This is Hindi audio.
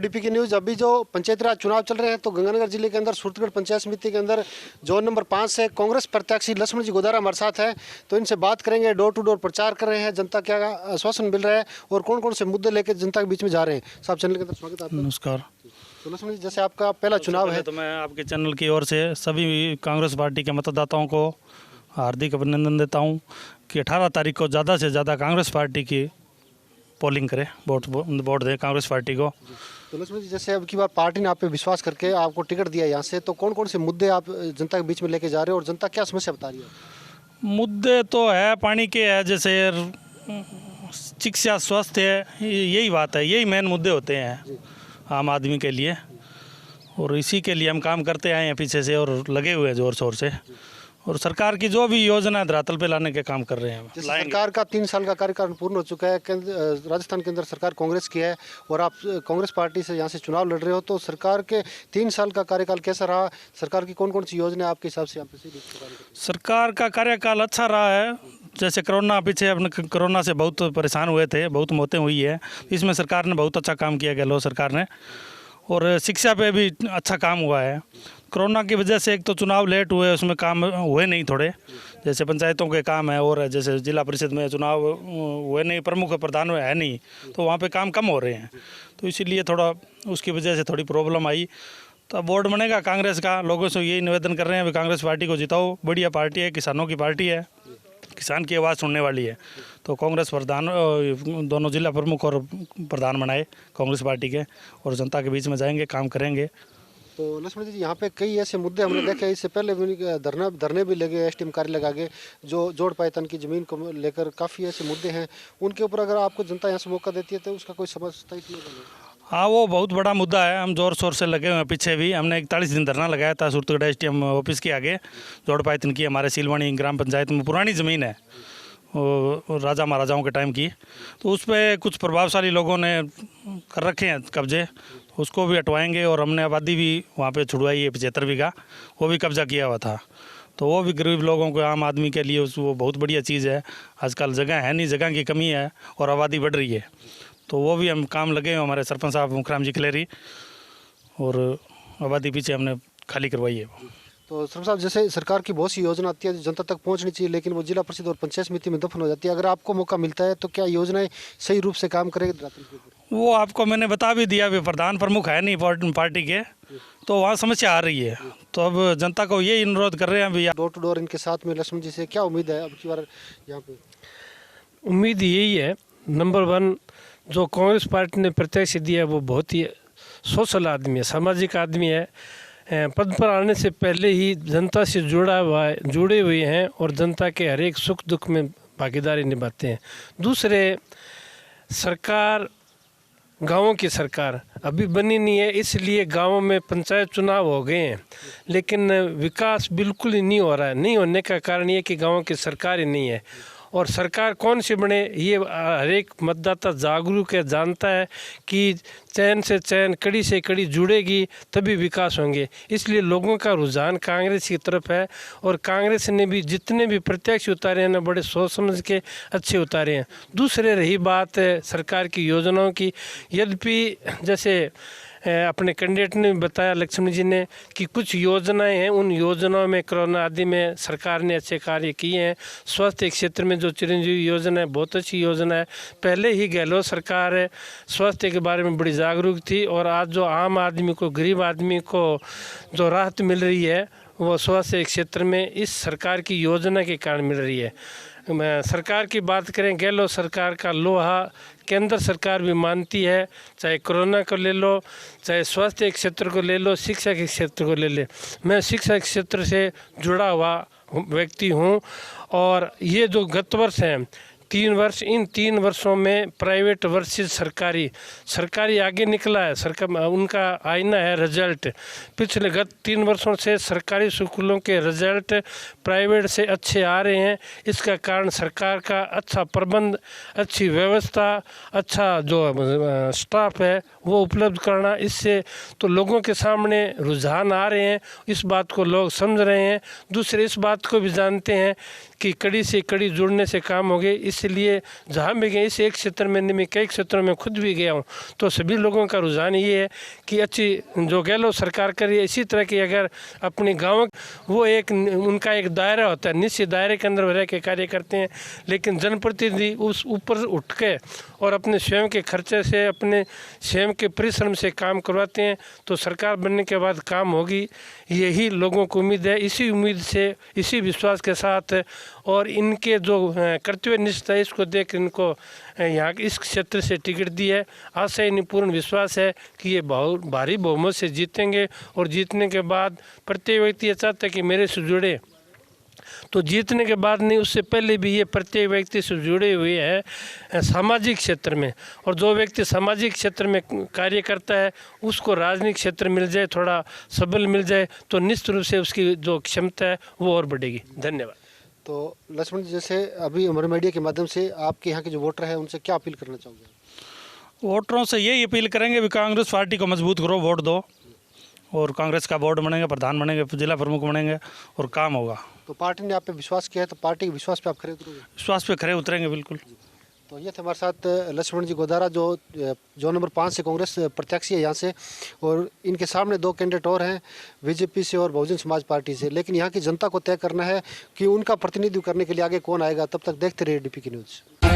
DPK news. अभी जो पंचायती राज चुनाव चल रहे हैं तो गंगानगर जिले के अंदर सूरतगढ़ पंचायत समिति के अंदर जोन नंबर 5 से कांग्रेस प्रत्याशी लक्ष्मण जी गोदारा हमारे साथ हैं। तो इनसे बात करेंगे, डोर टू डोर प्रचार कर रहे हैं, जनता क्या आश्वासन मिल रहा है और कौन कौन से मुद्दे लेकर जनता के बीच में जा रहे हैं। साहब, चैनल के अंदर स्वागत है आपका। नमस्कार। तो लक्ष्मण जी, जैसे आपका पहला चुनाव है तो मैं आपके चैनल की ओर से सभी कांग्रेस पार्टी के मतदाताओं को हार्दिक अभिनंदन देता हूं कि 18 तारीख को ज़्यादा से ज़्यादा कांग्रेस पार्टी की पोलिंग करें, वोट दें कांग्रेस पार्टी को। तो लक्ष्मण जी, जैसे अब की बार पार्टी ने आप पे विश्वास करके आपको टिकट दिया यहाँ से, तो कौन कौन से मुद्दे आप जनता के बीच में लेके जा रहे हो और जनता क्या समस्या बता रही है? मुद्दे तो है पानी के, है जैसे शिक्षा, स्वास्थ्य, यही बात है, यही मेन मुद्दे होते हैं आम आदमी के लिए। और इसी के लिए हम काम करते आए हैं पीछे से और लगे हुए हैं ज़ोर शोर से। और सरकार की जो भी योजना है धरातल पे लाने के काम कर रहे हैं। सरकार का 3 साल का कार्यकाल पूर्ण हो चुका है। राजस्थान के अंदर सरकार कांग्रेस की है और आप कांग्रेस पार्टी से यहाँ से चुनाव लड़ रहे हो, तो सरकार के 3 साल का कार्यकाल कैसा रहा? सरकार की कौन कौन सी योजना आपके हिसाब से? सरकार का कार्यकाल अच्छा रहा है। जैसे कोरोना, पीछे अपने कोरोना से बहुत परेशान हुए थे, बहुत मौतें हुई है, इसमें सरकार ने बहुत अच्छा काम किया, गहलोत सरकार ने। और शिक्षा पे भी अच्छा काम हुआ है। कोरोना की वजह से एक तो चुनाव लेट हुए, उसमें काम हुए नहीं थोड़े, जैसे पंचायतों के काम है और जैसे जिला परिषद में चुनाव हुए नहीं, प्रमुख प्रधान है नहीं, तो वहाँ पे काम कम हो रहे हैं। तो इसीलिए थोड़ा उसकी वजह से थोड़ी प्रॉब्लम आई। तो अब वोट बनेगा कांग्रेस का। लोगों से यही निवेदन कर रहे हैं, कांग्रेस पार्टी को जिताओ, बढ़िया पार्टी है, किसानों की पार्टी है, किसान की आवाज़ सुनने वाली है। तो कांग्रेस प्रधान, दोनों जिला प्रमुख और प्रधान बनाए कांग्रेस पार्टी के, और जनता के बीच में जाएंगे, काम करेंगे। तो लक्ष्मण जी, यहाँ पे कई ऐसे मुद्दे हमने देखे, इससे पहले भी धरने भी लगे, एसटीएम कार्य लगा के, जो जोड़ पायतन की ज़मीन को लेकर काफ़ी ऐसे मुद्दे हैं, उनके ऊपर अगर आपको जनता यहाँ से मौका देती है तो उसका कोई समझता ही नहीं। हाँ, वो बहुत बड़ा मुद्दा है। हम ज़ोर शोर से लगे हुए हैं। पीछे भी हमने 41 दिन धरना लगाया था सूरतगढ़ एसटीएम ऑफिस के आगे। जोड़ पायतन की हमारे सीलवाणी ग्राम पंचायत में पुरानी ज़मीन है, राजा महाराजाओं के टाइम की। तो उस पर कुछ प्रभावशाली लोगों ने कर रखे हैं कब्जे, उसको भी हटवाएंगे। और हमने आबादी भी वहाँ पे छुड़वाई है 75 बीघा, वो भी कब्जा किया हुआ था। तो वो भी गरीब लोगों को, आम आदमी के लिए वो बहुत बढ़िया चीज़ है। आजकल जगह है नहीं, जगह की कमी है और आबादी बढ़ रही है, तो वो भी हम काम लगे हैं। हमारे सरपंच साहब मुखराम जी कलेरी, और आबादी पीछे हमने खाली करवाई है। तो सरपंच साहब, जैसे सरकार की बहुत सी योजना आती है जो जनता तक पहुंचनी चाहिए, लेकिन वो जिला परिषद और पंचायत समिति में दफन हो जाती है। अगर आपको मौका मिलता है तो क्या योजनाएं सही रूप से काम करेगी? वो आपको मैंने बता भी दिया, भी प्रधान प्रमुख है नहीं पार्टी के, तो वहाँ समस्या आ रही है। तो अब जनता को ये अनुरोध कर रहे हैं भैया। डोर टू डोर इनके साथ में लक्ष्मण जी से क्या उम्मीद है अब की बार यहाँ पे? उम्मीद यही है, नंबर 1 जो कांग्रेस पार्टी ने प्रत्याशी दिया है वो बहुत ही सोशल आदमी है, सामाजिक आदमी है। पद पर आने से पहले ही जनता से जुड़े हुए हैं और जनता के हर एक सुख दुख में भागीदारी निभाते हैं। दूसरे, सरकार, गांवों की सरकार अभी बनी नहीं है, इसलिए गांवों में पंचायत चुनाव हो गए हैं, लेकिन विकास बिल्कुल ही नहीं हो रहा है। नहीं होने का कारण ये कि गांवों की सरकार ही नहीं है। और सरकार कौन सी बने, ये हर एक मतदाता जागरूक है, जानता है कि चैन से चैन, कड़ी से कड़ी जुड़ेगी तभी विकास होंगे। इसलिए लोगों का रुझान कांग्रेस की तरफ है। और कांग्रेस ने भी जितने भी प्रत्याशी उतारे हैं ना, बड़े सोच समझ के अच्छे उतारे हैं। दूसरे, रही बात सरकार की योजनाओं की, यद्यपि जैसे अपने कैंडिडेट ने बताया, लक्ष्मण जी ने, कि कुछ योजनाएं हैं, उन योजनाओं में कोरोना आदि में सरकार ने अच्छे कार्य किए हैं। स्वास्थ्य क्षेत्र में जो चिरंजीवी योजना है बहुत अच्छी योजना है। पहले ही गहलोत सरकार है स्वास्थ्य के बारे में बड़ी जागरूक थी, और आज जो आम आदमी को, गरीब आदमी को जो राहत मिल रही है वो स्वास्थ्य क्षेत्र में इस सरकार की योजना के कारण मिल रही है। सरकार की बात करें, गहलोत सरकार का लोहा केंद्र सरकार भी मानती है, चाहे कोरोना को ले लो, चाहे स्वास्थ्य क्षेत्र को ले लो, शिक्षा के क्षेत्र को ले ले। मैं शिक्षा के क्षेत्र से जुड़ा हुआ व्यक्ति हूँ, और ये जो गत वर्ष हैं 3 वर्ष, इन 3 वर्षों में प्राइवेट वर्सेस सरकारी आगे निकला है। सरकार, उनका आईना है रिजल्ट। पिछले गत 3 वर्षों से सरकारी स्कूलों के रिजल्ट प्राइवेट से अच्छे आ रहे हैं। इसका कारण सरकार का अच्छा प्रबंध, अच्छी व्यवस्था, अच्छा जो स्टाफ है वो उपलब्ध करना, इससे तो लोगों के सामने रुझान आ रहे हैं, इस बात को लोग समझ रहे हैं। दूसरे, इस बात को भी जानते हैं कि कड़ी से कड़ी जुड़ने से काम हो गए। इसलिए जहाँ भी गए, इस एक क्षेत्र में नहीं, मैं कई क्षेत्रों में खुद भी गया हूँ, तो सभी लोगों का रुझान ये है कि अच्छी जो गहलोत सरकार कर रही है, इसी तरह की अगर अपने गाँव, वो एक उनका एक दायरा होता है, निश्चित दायरे के अंदर रह के कार्य करते हैं, लेकिन जनप्रतिनिधि उस ऊपर उठ के और अपने स्वयं के खर्चे से, अपने स्वयं के परिश्रम से काम करवाते हैं, तो सरकार बनने के बाद काम होगी, यही लोगों को उम्मीद है। इसी उम्मीद से, इसी विश्वास के साथ और इनके जो कर्तव्य निष्ठा है, इसको देख इनको यहाँ इस क्षेत्र से टिकट दी है। आशा इन्हें पूर्ण विश्वास है कि ये बहुत भारी बहुमत से जीतेंगे और जीतने के बाद प्रत्येक व्यक्ति ये चाहता है कि मेरे से जुड़े, तो जीतने के बाद नहीं, उससे पहले भी ये प्रत्येक व्यक्ति से जुड़े हुए हैं सामाजिक क्षेत्र में, और जो व्यक्ति सामाजिक क्षेत्र में कार्य करता है उसको राजनीतिक क्षेत्र मिल जाए, थोड़ा सबल मिल जाए, तो निश्चित रूप से उसकी जो क्षमता है वो और बढ़ेगी। धन्यवाद। तो लक्ष्मण जी, जैसे अभी हमारे मीडिया के माध्यम से आपके यहाँ के जो वोटर हैं उनसे क्या अपील करना चाहोगे? वोटरों से यही अपील करेंगे भी कांग्रेस पार्टी को मजबूत करो, वोट दो, और कांग्रेस का बोर्ड बनेंगे, प्रधान बनेंगे, जिला प्रमुख बनेंगे और काम होगा। तो पार्टी ने आप पे विश्वास किया है, तो पार्टी के विश्वास पे आप खरे उतरोगे? विश्वास पे खरे उतरेंगे बिल्कुल। तो ये थे हमारे साथ लक्ष्मण जी गोदारा, जो नंबर 5 से कांग्रेस प्रत्याशी है यहाँ से, और इनके सामने 2 कैंडिडेट और हैं बीजेपी से और बहुजन समाज पार्टी से। लेकिन यहाँ की जनता को तय करना है कि उनका प्रतिनिधित्व करने के लिए आगे कौन आएगा। तब तक देखते रहिए DP की न्यूज़।